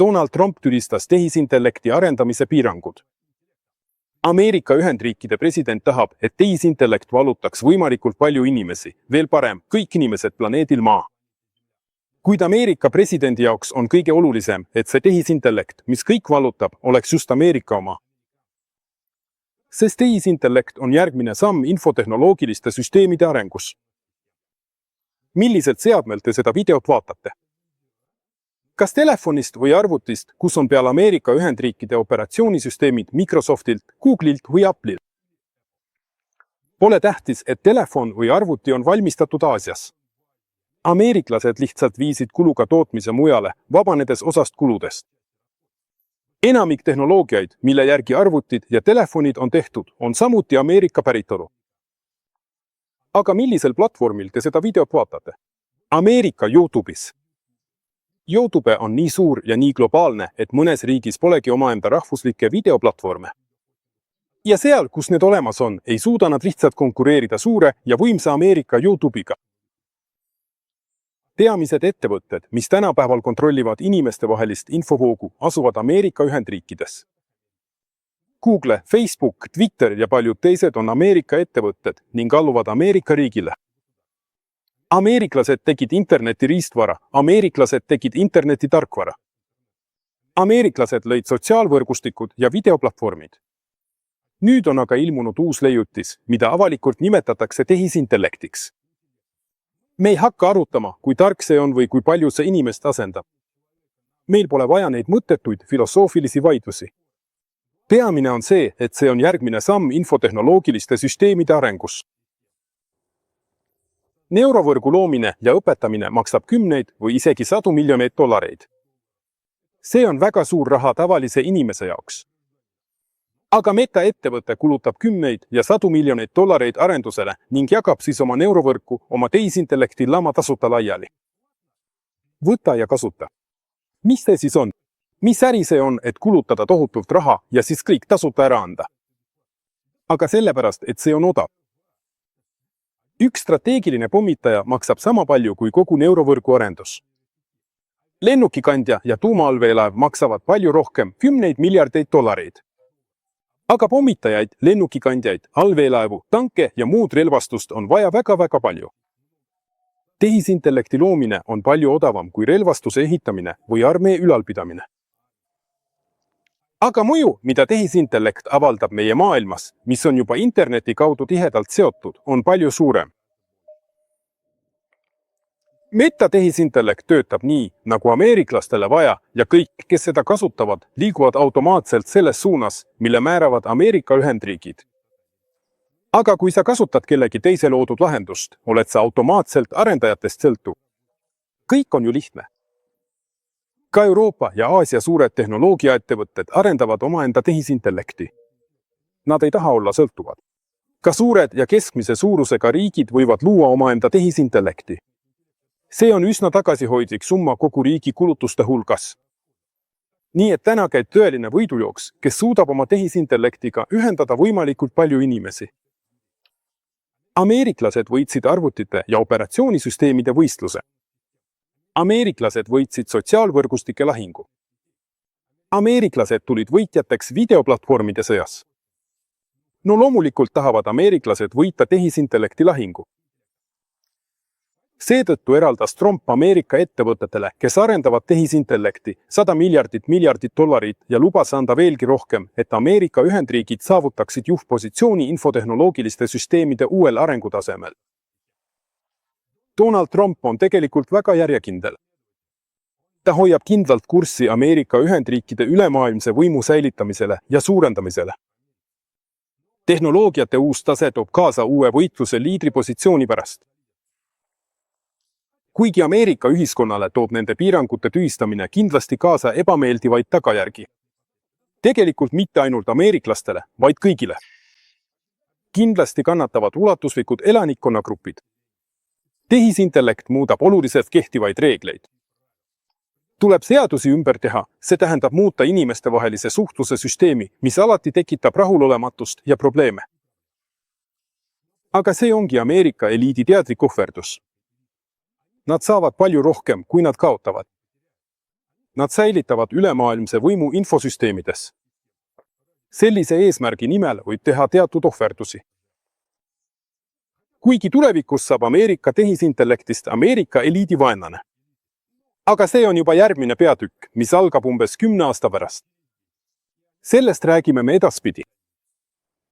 Donald Trump tülistas tehisintellekti arendamise piirangud. Ameerika Ühendriikide president tahab, et tehisintellekt vallutaks võimalikult palju inimesi, veel parem, kõik inimesed planeedil Maa. Kuid Ameerika presidendi jaoks on kõige olulisem, et see tehisintellekt, mis kõik vallutab, oleks just Ameerika oma. Sest tehisintellekt on järgmine samm infotehnoloogiliste süsteemide arengus. Milliselt seadmelt te seda videot vaatate? Kas telefonist või arvutist, kus on peal Ameerika Ühendriikide operatsioonisüsteemid Microsoftilt, Googleilt või Apple'ilt? Pole tähtis, et telefon või arvuti on valmistatud Aasias. Ameeriklased lihtsalt viisid kuluga tootmise mujale, vabanedes osast kuludest. Enamik tehnoloogiaid, mille järgi arvutid ja telefonid on tehtud, on samuti Ameerika päritolu. Aga millisel platvormil te seda videot vaatate? Ameerika YouTube'is. YouTube on nii suur ja nii globaalne, et mõnes riigis polegi omaenda rahvuslikke videoplatvorme. Ja seal, kus need olemas on, ei suuda nad lihtsalt konkureerida suure ja võimsa Ameerika YouTube'iga. Peamised ettevõtted, mis tänapäeval kontrollivad inimestevahelist infovoogu, asuvad Ameerika Ühendriikides. Google, Facebook, Twitter ja paljud teised on Ameerika ettevõtted ning alluvad Ameerika riigile. Ameeriklased tegid interneti riistvara, ameeriklased tegid interneti tarkvara. Ameeriklased lõid sotsiaalvõrgustikud ja videoplatvormid. Nüüd on aga ilmunud uus leiutis, mida avalikult nimetatakse tehisintellektiks. Me ei hakka arutama, kui tark see on või kui palju see inimest asendab. Meil pole vaja neid mõttetuid filosoofilisi vaidlusi. Peamine on see, et see on järgmine samm infotehnoloogiliste süsteemide arengus. Neurovõrgu loomine ja õpetamine maksab kümneid või isegi $100 miljoneid. See on väga suur raha tavalise inimese jaoks. Aga Meta-ettevõte kulutab kümneid ja $100 miljoneid arendusele ning jagab siis oma neurovõrku oma tehisintellekti lama tasuta laiali. Võta ja kasuta. Mis see siis on? Mis äri see on, et kulutada tohutult raha ja siis kõik tasuta ära anda? Aga sellepärast, et see on odav. Üks strateegiline pommitaja maksab sama palju kui kogu neurovõrgu arendus. Lennukikandja ja tuumaallveelaev maksavad palju rohkem, kümneid miljardeid dollareid. Aga pommitajaid, lennukikandjaid, allveelaevu, tanke ja muud relvastust on vaja väga-väga palju. Tehisintellekti loomine on palju odavam kui relvastuse ehitamine või armee ülalpidamine. Aga mõju, mida tehisintellekt avaldab meie maailmas, mis on juba interneti kaudu tihedalt seotud, on palju suurem. Meta tehisintellekt töötab nii, nagu ameeriklastele vaja ja kõik, kes seda kasutavad, liiguvad automaatselt selles suunas, mille määravad Ameerika Ühendriigid. Aga kui sa kasutad kellegi teise loodud lahendust, oled sa automaatselt arendajatest sõltuv. Kõik on ju lihtne. Ka Euroopa ja Aasia suured tehnoloogiaettevõtted arendavad omaenda tehisintellekti. Nad ei taha olla sõltuvad. Ka suured ja keskmise suurusega riigid võivad luua omaenda tehisintellekti. See on üsna tagasihoidlik summa kogu riigi kulutuste hulgas. Nii et täna käib tõeline võidujooks, kes suudab oma tehisintellektiga ühendada võimalikult palju inimesi. Ameeriklased võitsid arvutite ja operatsioonisüsteemide võistluse. Ameeriklased võitsid sotsiaalvõrgustike lahingu. Ameeriklased tulid võitjateks videoplatvormide sõjas. No loomulikult tahavad ameeriklased võita tehisintellekti lahingu. Seetõttu eraldas Trump Ameerika ettevõtetele, kes arendavad tehisintellekti, $100 miljardit ja lubas anda veelgi rohkem, et Ameerika Ühendriigid saavutaksid juhtpositsiooni infotehnoloogiliste süsteemide uuel arengutasemel. Donald Trump on tegelikult väga järjekindel. Ta hoiab kindlalt kurssi Ameerika Ühendriikide ülemaailmse võimu säilitamisele ja suurendamisele. Tehnoloogiate uus tase toob kaasa uue võitluse liidripositsiooni pärast. Kuigi Ameerika ühiskonnale toob nende piirangute tühistamine kindlasti kaasa ebameeldivaid tagajärgi. Tegelikult mitte ainult ameeriklastele, vaid kõigile. Kindlasti kannatavad ulatuslikud elanikkonnagrupid. Tehisintellekt muudab oluliselt kehtivaid reegleid. Tuleb seadusi ümber teha, see tähendab muuta inimestevahelise suhtluse süsteemi, mis alati tekitab rahulolematust ja probleeme. Aga see ongi Ameerika eliidi teadlik ohverdus. Nad saavad palju rohkem, kui nad kaotavad. Nad säilitavad ülemaailmse võimu infosüsteemides. Sellise eesmärgi nimel võib teha teatud ohverdusi. Kuigi tulevikus saab Ameerika tehisintellektist Ameerika eliidi vaenlane. Aga see on juba järgmine peatükk, mis algab umbes 10 aasta pärast. Sellest räägime me edaspidi.